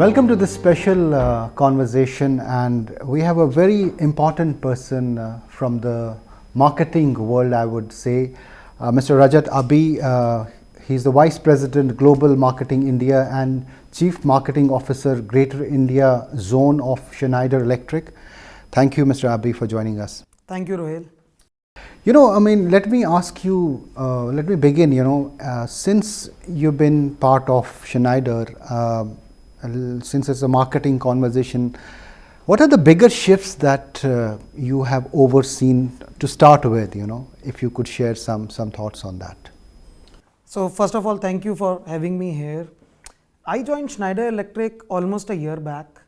Welcome to this special conversation, and we have a very important person from the marketing world, I would say, Mr. Rajat Abbi. He's the Vice President, Global Marketing India and Chief Marketing Officer, Greater India Zone of Schneider Electric. Thank you, Mr. Abbi, for joining us. Thank you, Rohil. Let me ask you, let me begin, since you've been part of Schneider, since it's a marketing conversation, what are the bigger shifts that you have overseen to start with, if you could share some thoughts on that? So first of all, thank you for having me here. I joined Schneider Electric almost a year back,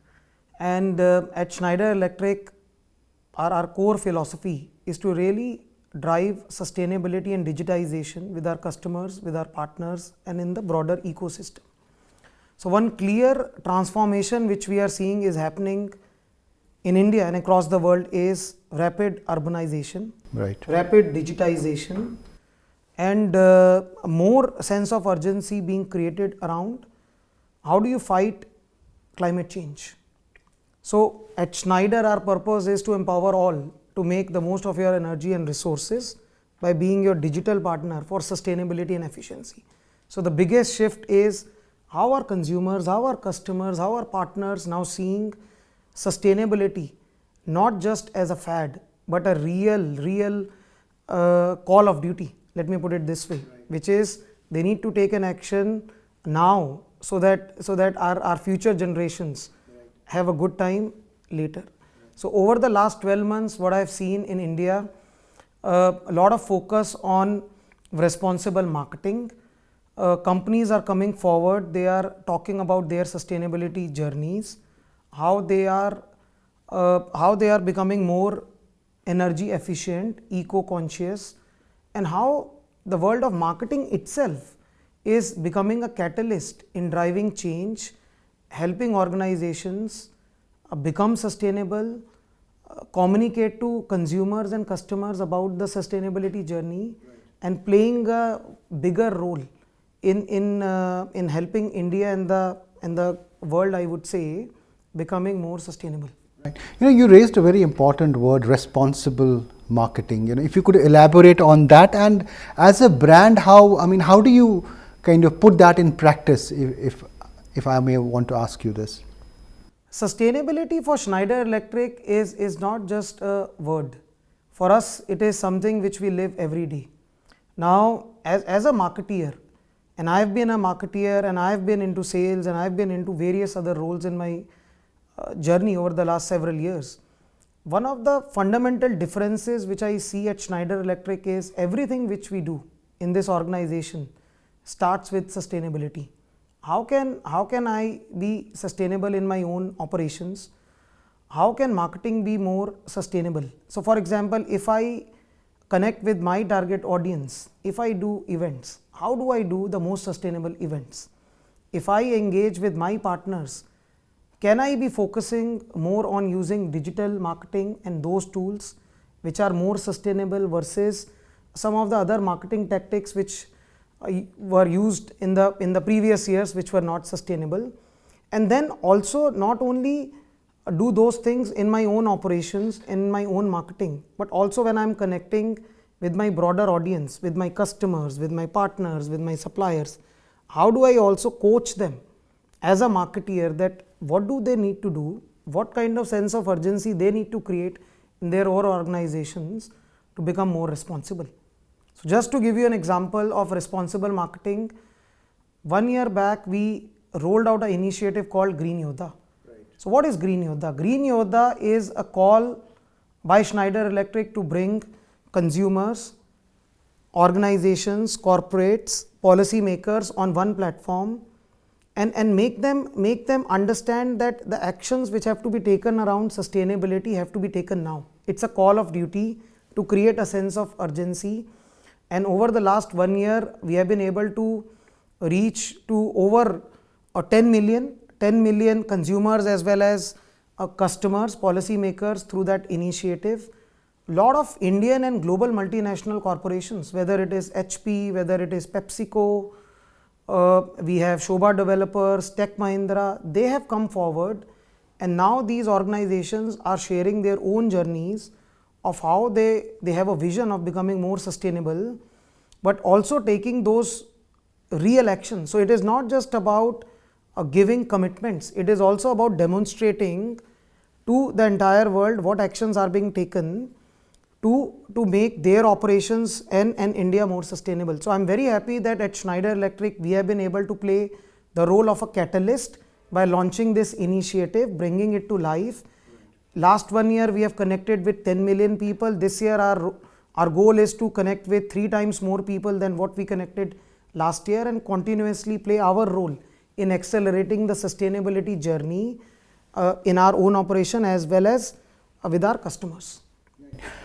and at Schneider Electric, our core philosophy is to really drive sustainability and digitization with our customers, with our partners, and in the broader ecosystem. So one clear transformation which we are seeing is happening in India and across the world is rapid urbanization, rapid digitization, and more sense of urgency being created around how do you fight climate change. So at Schneider, our purpose is to empower all to make the most of your energy and resources by being your digital partner for sustainability and efficiency. So the biggest shift is how our consumers, how our customers, how our partners now seeing sustainability not just as a fad, but a real call of duty. Let me put it this way, which is they need to take an action now so that our future generations have a good time later. So over the last 12 months, what I've seen in India, a lot of focus on responsible marketing. Companies are coming forward, they are talking about their sustainability journeys, how they are becoming more energy efficient, eco-conscious, and how the world of marketing itself is becoming a catalyst in driving change, helping organizations become sustainable, communicate to consumers and customers about the sustainability journey, and playing a bigger role in helping India and the world, I would say, becoming more sustainable. Right. You raised a very important word, responsible marketing. If you could elaborate on that, and as a brand, how do you kind of put that in practice, if I may want to ask you this? Sustainability for Schneider Electric is not just a word. For us, it is something which we live every day. Now, as a marketeer, and I've been a marketeer, and I've been into sales, and I've been into various other roles in my journey over the last several years. One of the fundamental differences which I see at Schneider Electric is everything which we do in this organization starts with sustainability. How can I be sustainable in my own operations? How can marketing be more sustainable? So for example, if I connect with my target audience, if I do events, how do I do the most sustainable events? If I engage with my partners, can I be focusing more on using digital marketing and those tools which are more sustainable versus some of the other marketing tactics which were used in the previous years which were not sustainable? And then also not only do those things in my own operations, in my own marketing, but also when I'm connecting with my broader audience, with my customers, with my partners, with my suppliers, how do I also coach them as a marketeer that what do they need to do, what kind of sense of urgency they need to create in their own organizations to become more responsible. So just to give you an example of responsible marketing, 1 year back we rolled out an initiative called Green Yoda. So what is Green Yoda? Green Yoda is a call by Schneider Electric to bring consumers, organizations, corporates, policy makers on one platform and make them understand that the actions which have to be taken around sustainability have to be taken now. It's a call of duty to create a sense of urgency. And over the last 1 year, we have been able to reach to over 10 million consumers as well as customers, policy makers through that initiative. Lot of Indian and global multinational corporations, whether it is HP, whether it is PepsiCo, we have Shobha Developers, Tech Mahindra, they have come forward, and now these organizations are sharing their own journeys of how they have a vision of becoming more sustainable, but also taking those real action. So it is not just about giving commitments, it is also about demonstrating to the entire world what actions are being taken to make their operations and India more sustainable. So I'm very happy that at Schneider Electric we have been able to play the role of a catalyst by launching this initiative, bringing it to life. Last 1 year we have connected with 10 million people. This year our goal is to connect with 3 times more people than what we connected last year, and continuously play our role in accelerating the sustainability journey in our own operation as well as with our customers.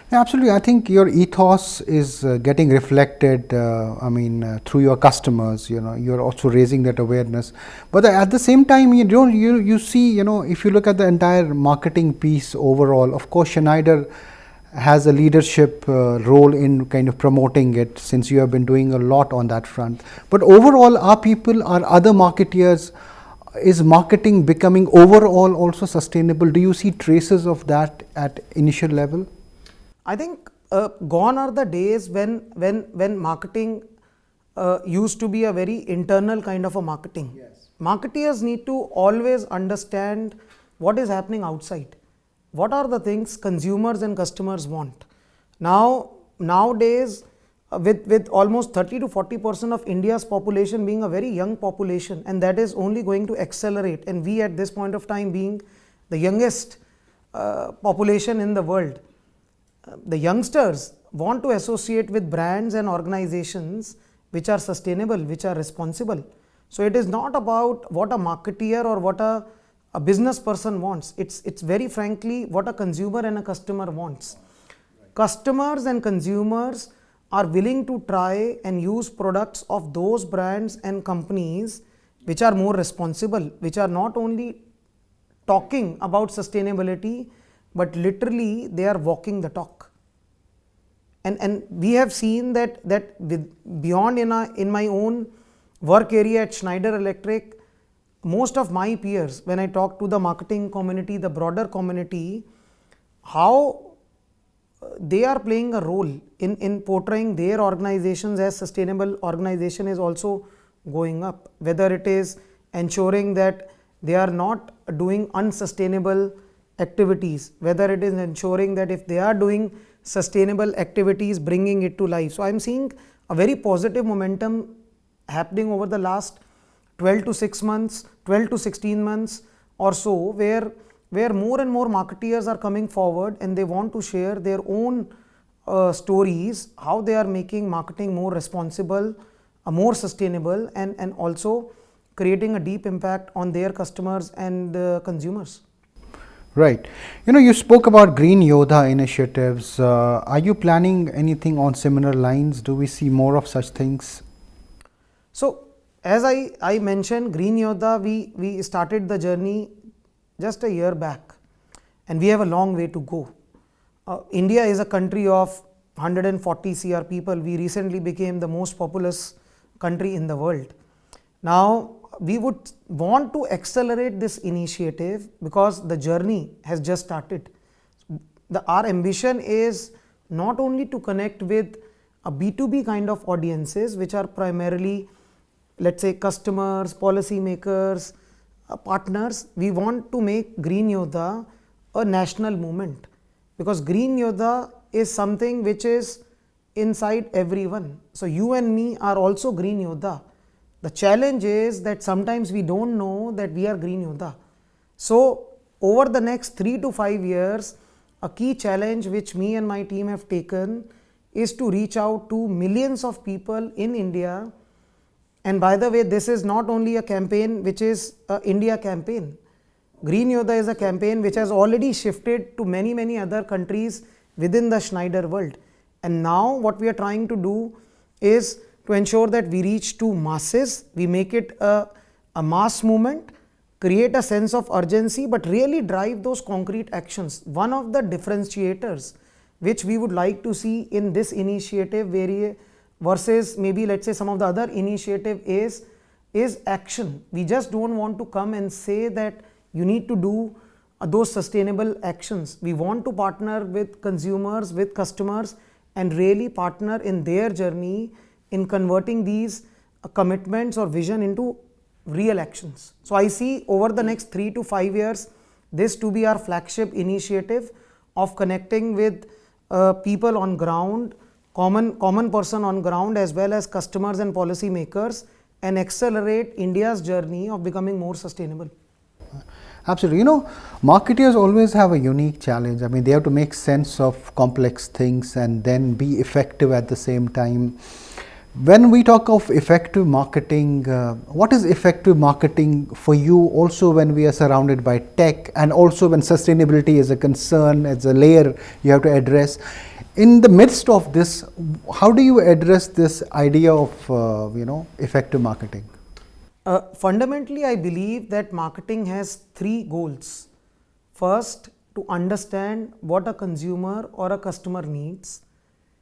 Yeah, absolutely. I think your ethos is getting reflected, through your customers. You're also raising that awareness. But at the same time, you see, if you look at the entire marketing piece overall, of course, Schneider has a leadership role in kind of promoting it, since you have been doing a lot on that front. But overall, our people, our other marketeers, is marketing becoming overall also sustainable? Do you see traces of that at initial level? I think gone are the days when marketing used to be a very internal kind of a marketing. Yes. Marketeers need to always understand what is happening outside. What are the things consumers and customers want? Nowadays, with almost 30 to 40% of India's population being a very young population, and that is only going to accelerate, and we at this point of time being the youngest population in the world, the youngsters want to associate with brands and organizations which are sustainable, which are responsible. So it is not about what a marketeer or what a business person wants. It's very frankly what a consumer and a customer wants. Customers and consumers are willing to try and use products of those brands and companies which are more responsible, which are not only talking about sustainability, but literally they are walking the talk. And we have seen that with beyond in my own work area at Schneider Electric, most of my peers, when I talk to the marketing community, the broader community, how they are playing a role in portraying their organizations as sustainable organization is also going up. Whether it is ensuring that they are not doing unsustainable activities, whether it is ensuring that if they are doing sustainable activities, bringing it to life. So I'm seeing a very positive momentum happening over the last 12 to 16 months or so, where more and more marketeers are coming forward and they want to share their own stories, how they are making marketing more responsible, more sustainable, and also creating a deep impact on their customers and consumers. Right. You spoke about Green Yoda initiatives. Are you planning anything on similar lines? Do we see more of such things? So, as I mentioned, Green Yoda, we started the journey just a year back, and we have a long way to go. India is a country of 140 CR people. We recently became the most populous country in the world. Now, we would want to accelerate this initiative because the journey has just started. Our ambition is not only to connect with a B2B kind of audiences, which are primarily, let's say, customers, policymakers, partners. We want to make Green Yoda a national movement, because Green Yoda is something which is inside everyone. So you and me are also Green Yoda. The challenge is that sometimes we don't know that we are Green Yoda. So over the next 3 to 5 years, a key challenge which me and my team have taken is to reach out to millions of people in India. And by the way, this is not only a campaign which is an India campaign. Green Yoda is a campaign which has already shifted to many other countries within the Schneider world. And now what we are trying to do is to ensure that we reach to masses, we make it a mass movement, create a sense of urgency, but really drive those concrete actions. One of the differentiators which we would like to see in this initiative versus maybe let's say some of the other initiative is is action. We just don't want to come and say that you need to do those sustainable actions. We want to partner with consumers, with customers, and really partner in their journey in converting these commitments or vision into real actions. So I see over the next 3 to 5 years this to be our flagship initiative of connecting with people on ground, common person on ground, as well as customers and policy makers, and accelerate India's journey of becoming more sustainable. Absolutely. You know, marketers always have a unique challenge. I mean, they have to make sense of complex things and then be effective at the same time. When we talk of effective marketing, what is effective marketing for you also when we are surrounded by tech, and also when sustainability is a concern, as a layer you have to address? In the midst of this, how do you address this idea of effective marketing? Fundamentally, I believe that marketing has 3 goals. First, to understand what a consumer or a customer needs.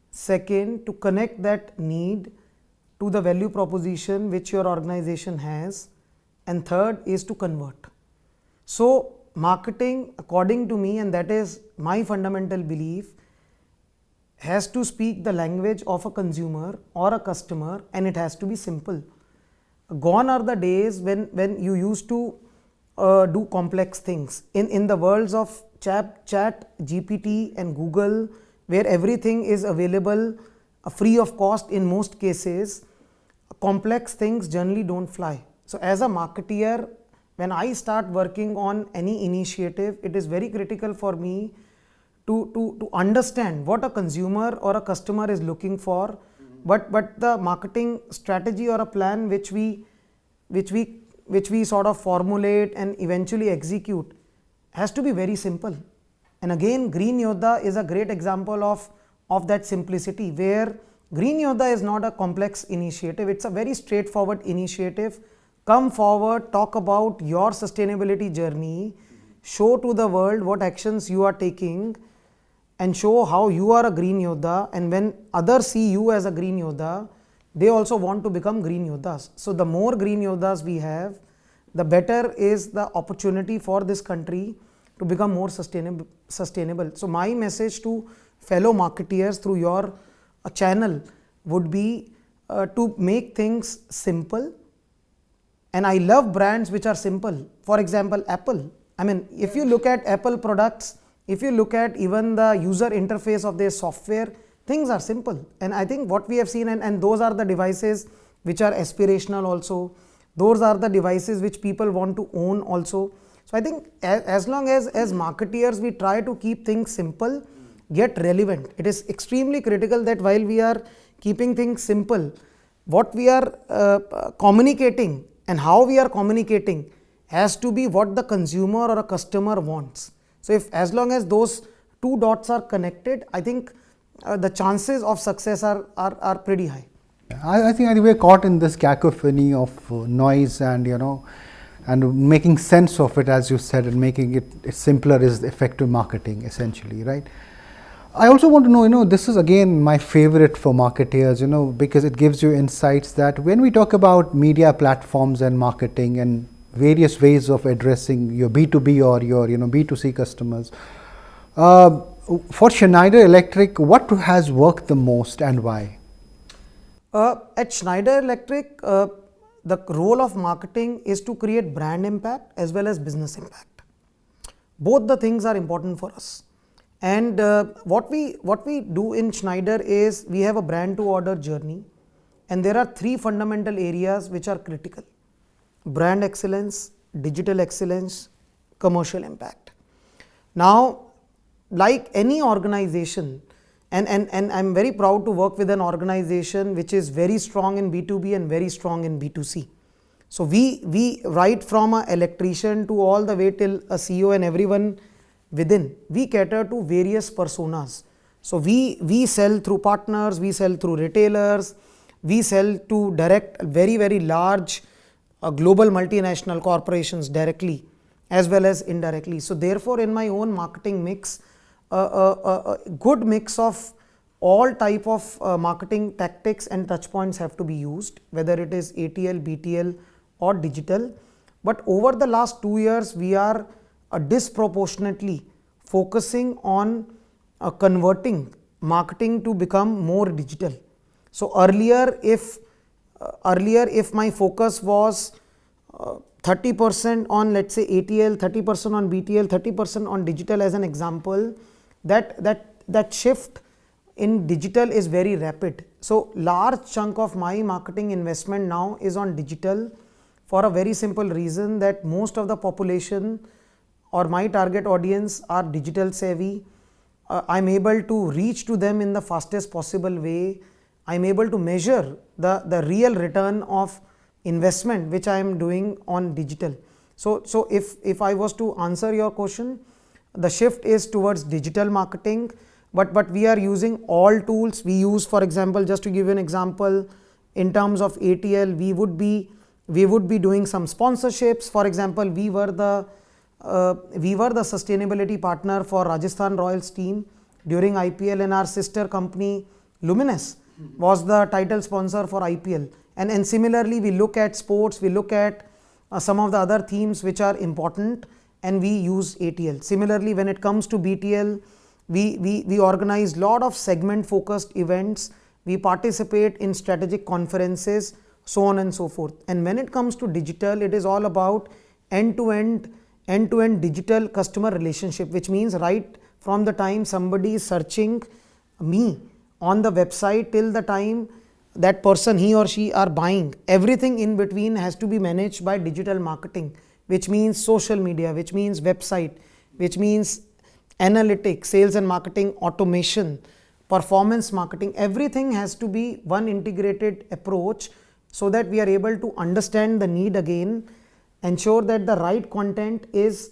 Second, to connect that need to the value proposition which your organization has. And third is to convert. So, marketing, according to me, and that is my fundamental belief, has to speak the language of a consumer or a customer, and it has to be simple. Gone are the days when you used to do complex things. In the worlds of chat, GPT and Google, where everything is available free of cost in most cases, complex things generally don't fly. So as a marketeer, when I start working on any initiative, it is very critical for me to understand what a consumer or a customer is looking for, but the marketing strategy or a plan which we sort of formulate and eventually execute has to be very simple. And again, Green Yoda is a great example of that simplicity, where Green Yoda is not a complex initiative, it's a very straightforward initiative. Come forward, talk about your sustainability journey, show to the world what actions you are taking, and show how you are a Green Yoda. And when others see you as a Green Yoda, they also want to become Green Yodas. So the more Green Yodas we have, the better is the opportunity for this country to become more sustainable. So my message to fellow marketeers through your channel would be to make things simple. And I love brands which are simple. For example, Apple. I mean, if you look at Apple products, if you look at even the user interface of their software, things are simple. And I think what we have seen, and those are the devices which are aspirational also. Those are the devices which people want to own also. So I think as long as marketeers we try to keep things simple, get relevant. It is extremely critical that while we are keeping things simple, what we are communicating and how we are communicating has to be what the consumer or a customer wants. So if as long as those 2 dots are connected, I think the chances of success are pretty high. I think we're caught in this cacophony of noise, and and making sense of it, as you said, and making it simpler is effective marketing, essentially, right? I also want to know, this is again my favorite for marketeers, because it gives you insights that when we talk about media platforms and marketing and various ways of addressing your B2B or your B2C customers, for Schneider Electric, what has worked the most and why? At Schneider Electric, the role of marketing is to create brand impact as well as business impact. Both the things are important for us. And what we do in Schneider is we have a brand to order journey, and there are 3 fundamental areas which are critical: brand excellence, digital excellence, commercial impact. Now, like any organization, and I'm very proud to work with an organization which is very strong in B2B and very strong in B2C. So we right from an electrician to all the way till a CEO and everyone within, we cater to various personas. So we sell through partners, we sell through retailers, we sell to direct very, very large global multinational corporations directly as well as indirectly. So therefore, in my own marketing mix, a good mix of all type of marketing tactics and touch points have to be used, whether it is ATL, BTL or digital. But over the last 2 years, we are disproportionately focusing on converting marketing to become more digital. So earlier if my focus was 30% on, let's say, ATL, 30% on BTL, 30% on digital as an example, that shift in digital is very rapid. So large chunk of my marketing investment now is on digital, for a very simple reason that most of the population or my target audience are digital savvy. I'm able to reach to them in the fastest possible way. I'm able to measure the real return of investment which I am doing on digital. So if I was to answer your question, the shift is towards digital marketing, but we are using all tools. We use, for example, just to give you an example, in terms of ATL, we would be doing some sponsorships. For example, we were the sustainability partner for Rajasthan Royals team during IPL, and our sister company Luminous was the title sponsor for IPL. And similarly, we look at sports, we look at some of the other themes which are important, and we use ATL. Similarly, when it comes to BTL, we organize lot of segment focused events, we participate in strategic conferences, so on and so forth. And when it comes to digital, it is all about end-to-end digital customer relationship, which means right from the time somebody is searching me on the website till the time that person, he or she, are buying, everything in between has to be managed by digital marketing, which means social media, which means website, which means analytics, sales and marketing automation, performance marketing. Everything has to be one integrated approach, so that we are able to understand the need again, ensure that the right content is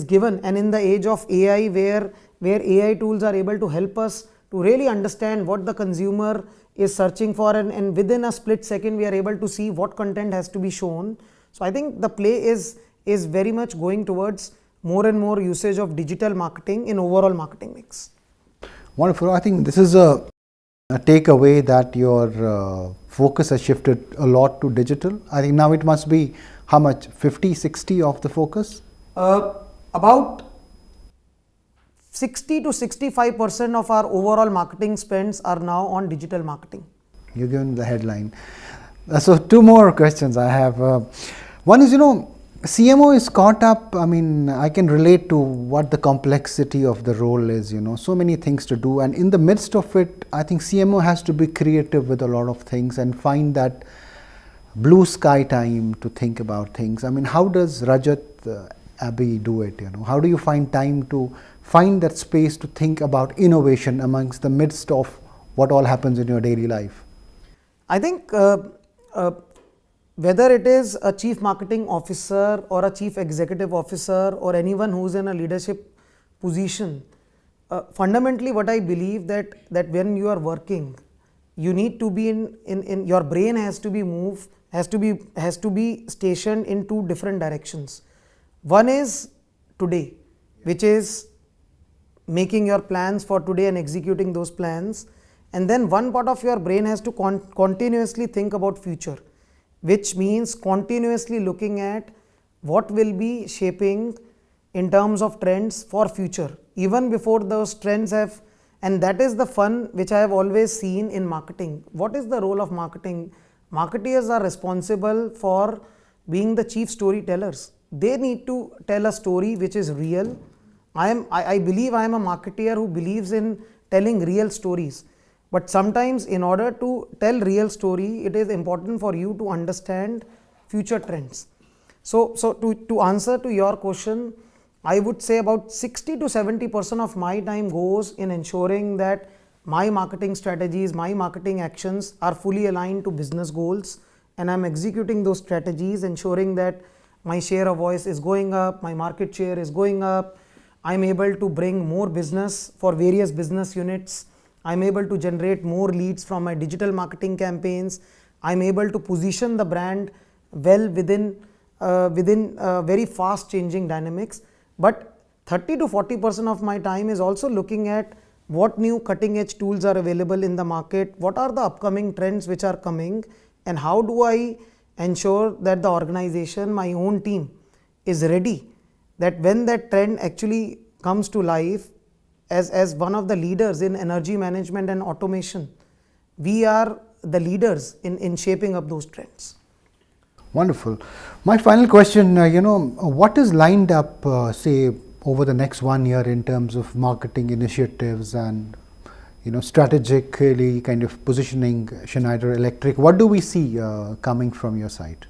given. And in the age of AI, where AI tools are able to help us to really understand what the consumer is searching for, and within a split second we are able to see what content has to be shown. So I think the play is very much going towards more and more usage of digital marketing in overall marketing mix. Wonderful. I think this is a takeaway that your focus has shifted a lot to digital. I think now it must be how much, 50-60 of the focus? About 60 to 65% of our overall marketing spends are now on digital marketing. You're given the headline. So two more questions I have. One is, CMO is caught up. I mean, I can relate to what the complexity of the role is, so many things to do. And in the midst of it, I think CMO has to be creative with a lot of things and find that blue sky time to think about things. I mean, how does Rajat Abbi do it? How do you find time to find that space to think about innovation amongst the midst of what all happens in your daily life? I think whether it is a chief marketing officer or a chief executive officer or anyone who's in a leadership position, fundamentally what I believe that when you are working, you need to be in your brain has to be moved, has to be stationed in two different directions. One is today, which is making your plans for today and executing those plans, and then one part of your brain has to continuously think about future, which means continuously looking at what will be shaping in terms of trends for future, even before those trends have. And that is the fun which I have always seen in marketing. What is the role of marketing? Marketeers are responsible for being the chief storytellers. They need to tell a story which is real. I believe I am a marketeer who believes in telling real stories. But sometimes in order to tell real story, it is important for you to understand future trends. So to answer to your question, I would say about 60 to 70% of my time goes in ensuring that my marketing strategies, my marketing actions are fully aligned to business goals, and I'm executing those strategies, ensuring that my share of voice is going up, my market share is going up, I'm able to bring more business for various business units, I'm able to generate more leads from my digital marketing campaigns, I'm able to position the brand well within very fast changing dynamics. But 30 to 40% of my time is also looking at what new cutting edge tools are available in the market, what are the upcoming trends which are coming, and how do I ensure that the organization, my own team, is ready, that when that trend actually comes to life, as one of the leaders in energy management and automation, we are the leaders in shaping up those trends. Wonderful. My final question, what is lined up, say, over the next 1 year in terms of marketing initiatives and, strategically kind of positioning Schneider Electric? What do we see coming from your side?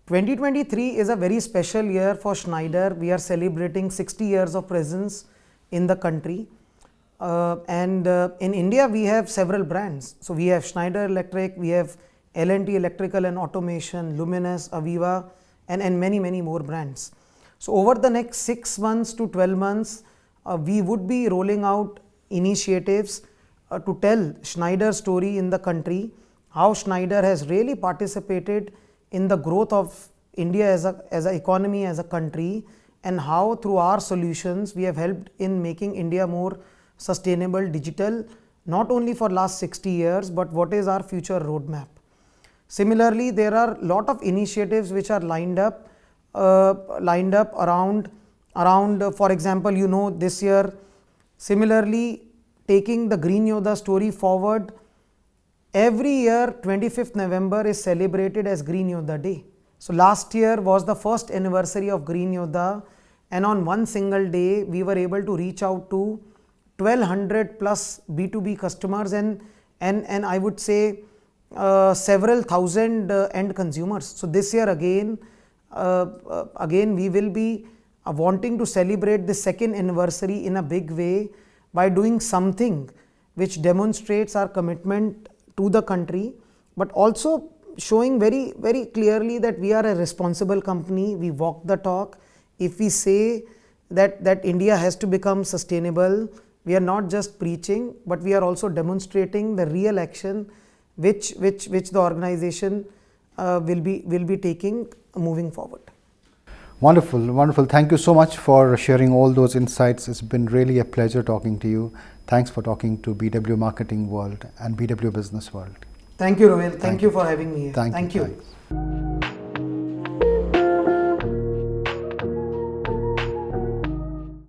2023 is a very special year for Schneider. We are celebrating 60 years of presence in the country. And in India, we have several brands. So we have Schneider Electric, we have L&T Electrical and Automation, Luminous, Aviva, and many, many more brands. So over the next 6 months to 12 months, we would be rolling out initiatives to tell Schneider's story in the country, how Schneider has really participated in the growth of India as an economy, as a country, and how through our solutions we have helped in making India more sustainable, digital, not only for last 60 years, but what is our future roadmap. Similarly, there are a lot of initiatives which are lined up around, for example, this year, similarly, taking the Green Yoda story forward. Every year, 25th November is celebrated as Green Yoda Day. So last year was the first anniversary of Green Yoda, and on one single day, we were able to reach out to 1200 plus B2B customers and I would say several thousand end consumers. So this year again we will be wanting to celebrate the second anniversary in a big way by doing something which demonstrates our commitment to the country, but also showing very, very clearly that we are a responsible company. We walk the talk. If we say that India has to become sustainable, we are not just preaching, but we are also demonstrating the real action which the organization will be taking moving forward. Wonderful, wonderful. Thank you so much for sharing all those insights. It's been really a pleasure talking to you. Thanks for talking to BW Marketing World and BW Business World. Thank you, Rohil. Thank you for having me here. Thank you. Thanks.